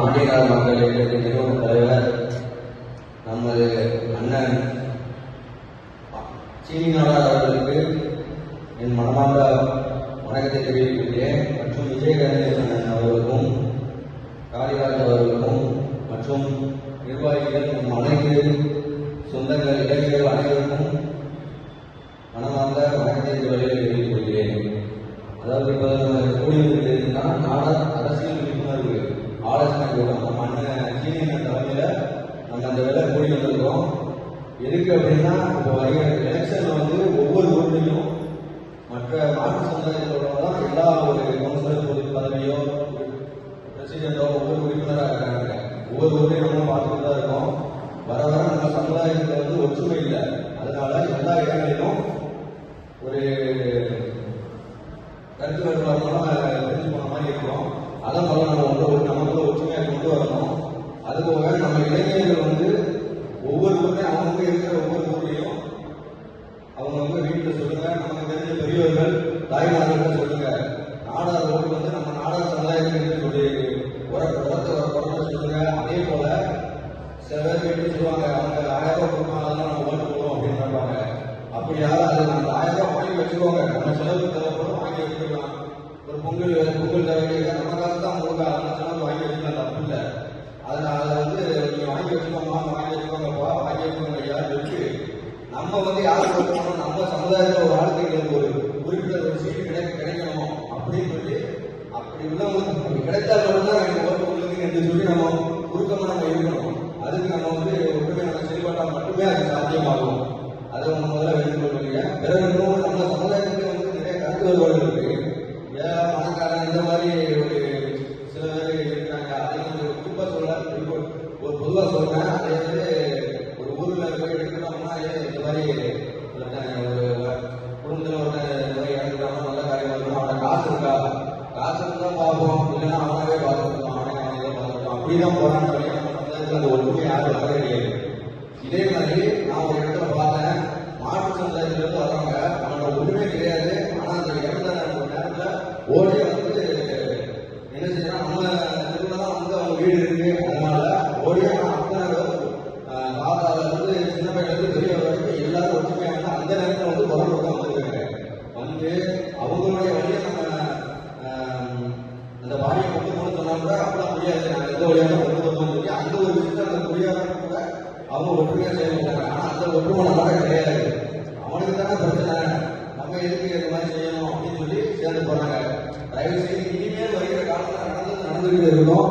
பாண்டியநாடு மக்கள் இயக்கத்தின் நிறுவன தலைவர் நமது அண்ணன் சீனி நாடார் அவர்களுக்கு என் மனமார்ந்த வணக்கத்தை தெரிவித்துள்ளேன். மற்றும் விஜய் கணேசன் அவர்களுக்கும் காளிராஜ் அவர்களுக்கும் மற்றும் நிர்வாகிகள் அனைத்து சொந்தங்கள் இளைஞர்கள் அனைவருக்கும் மனமார்ந்த வணக்கத்தை தெரிவித்துக் கொள்கிறேன். அதாவது இப்போ நம்ம கூடி வந்திருந்தா நாடார் அரசியல் விழிப்புணர்வு ஆலோசனை கூட்டம் நம்ம அண்ணன் சீனியர் தலைமையில் நம்ம அந்த வேலை கூடி வந்திருக்கோம். எதுக்கு அப்படின்னா இப்போ வருகிற எலெக்ஷன்ல ஒவ்வொரு ஊர்லையும் மற்ற மாற்று சமுதாயத்தோட தான் எல்லா ஒரு கவுன்சிலர் பொது பதவியோ பிரசிடென்டோ ஒவ்வொரு உறுப்பினராக இருக்காங்க. ஒவ்வொரு ஊரையும் நம்ம பார்த்துட்டு தான் இருக்கோம். வர வர நம்ம சமுதாயத்தில் ஒற்றுமை இல்லை. அதனால எல்லா இடங்களிலும் ஒரு கருத்து வேறுபாடுலாம் தெரிஞ்சு போன மாதிரி இருக்கிறோம். அதை முதல்ல நமக்குள்ள ஒற்றுமையாக கொண்டு வரணும். அதுபோக நம்ம இளைஞர்கள் ஒவ்வொரு ஊர்லையும் அவங்க இருக்கிற ஒவ்வொரு ஊர்லையும் அவங்க வீட்டில் சொல்லுங்க, நமக்கு தெரிஞ்ச பெரியவர்கள் தாய்மார்கள் சொல்லுங்க, நாடார் ஓட்டு நம்ம நாடார் சமுதாயத்துக்கு சொல்லி உரத்தை சொல்லுங்க. அதே போல சில பேர் வீட்டு சொல்லுவாங்க, அவங்க 1000 ரூபாய் கொடுப்பாங்க, அதெல்லாம் நம்ம ஓட்டு போடுவோம் அப்படின்னு நினைப்பாங்க. அப்படி யாரும் அது அந்த 1000 ரூபாய் வாங்கி வச்சுக்கோங்க, நம்ம செலவு தேவைப்படும் வாங்கி வச்சுக்கலாம். ஒரு பொங்கல் தேவைக்கு நம்ம காசு தான் கொடுக்க, அந்த செலவு வாங்கி வச்சுக்கலாம், தப்பு இல்லை. அதனால நீங்க வாங்கி வச்சுக்கோமா, வாங்கி வச்சுக்கோங்கப்பா, வாங்கி வச்சுக்கோங்க ஐயா வச்சு நம்ம யாரும் கொடுக்கணும், நம்ம சமுதாயத்தில் ஒரு ஆளுக்கு ஒரு குறிப்பிட்ட ஒரு சீட்டு கிடைக்கணும் அப்படின்னு சொல்லி அப்படி உள்ளவங்களுக்கு கிடைத்தால் மட்டும்தான் எனக்கு ஓட்டு உங்களுக்கு என்று சொல்லி நம்ம குறுக்கமாக நம்ம இருக்கணும். அதுக்கு நம்ம ஒற்றுமையான செயல்பாட்டால் மட்டுமே அது சாத்தியமாகும். அதை முதல்ல வேண்டிக் கொள்வீங்க. பிறகு நம்ம சமுதாயத்துக்கு நிறைய கருத்து வேறுபாடு இருக்கு. ஏழை பணக்காரன் இந்த மாதிரி ஒரு சில பேர் இருக்கிறாங்க. அதை குறிப்பாக சொல்ல ஒரு பொதுவாக சொல்றேன். அதே ஒரு ஊர்ல போய் எடுத்துட்டோம்னா இந்த மாதிரி குடும்பத்தில் ஒரு இறந்துட்டாங்க, நல்ல காரியம் இருக்கணும், அவனை காசு இருக்கா, காசு இருந்தா பார்ப்போம், இல்லைன்னா அவனாவே பார்த்துருக்கோம், அவனே பார்த்துருக்கோம், அப்படிதான் போறான்னு சொல்லி நம்ம சமுதாயத்தில் அந்த ஒற்றுமை யாரும் வர கிடையாது. இதே மாதிரி நான் ஒரு இடத்துல பார்த்தேன், மாற்று சமுதாயத்திலிருந்து வர்றவங்க அவனோட ஒன்றுமே கிடையாது. ஆனா அந்த இறந்த நேரத்துல ஓடி என்ன செய்யணும், நம்ம தெருவில் தான் அவங்க வீடு இருக்கு, அதனால ஓடியா அத்தனை தாத்தால சின்ன பையன் பெரிய வரைக்கும் எல்லாரும் ஒற்றுமையாக அந்த நேரத்தில் குரல் வந்துருக்காங்க. அவங்களுடைய வழியை நம்ம அந்த வாரியை கொண்டு போகணும்னு சொன்னா கூட அப்படிலாம் முடியாது, நாங்கள் எந்த வழியாக கொண்டு போகணும்னு சொல்லி அந்த ஒரு விஷயத்தை அந்த குடியாரம் கூட அவங்க ஒற்றுமையா செய்ய மாட்டாங்க. ஆனா அந்த ஒற்றுமை நம்மளால கிடையாது. அவனுக்கு தானே பிரச்சனை, நம்ம எதுக்கு இந்த மாதிரி செய்யணும் அப்படின்னு சொல்லி சேர்ந்து போறாங்க. தயவு செய்து இனிமேல் வருகிற காலத்தில் நடந்துகிட்டு இருக்கோம்.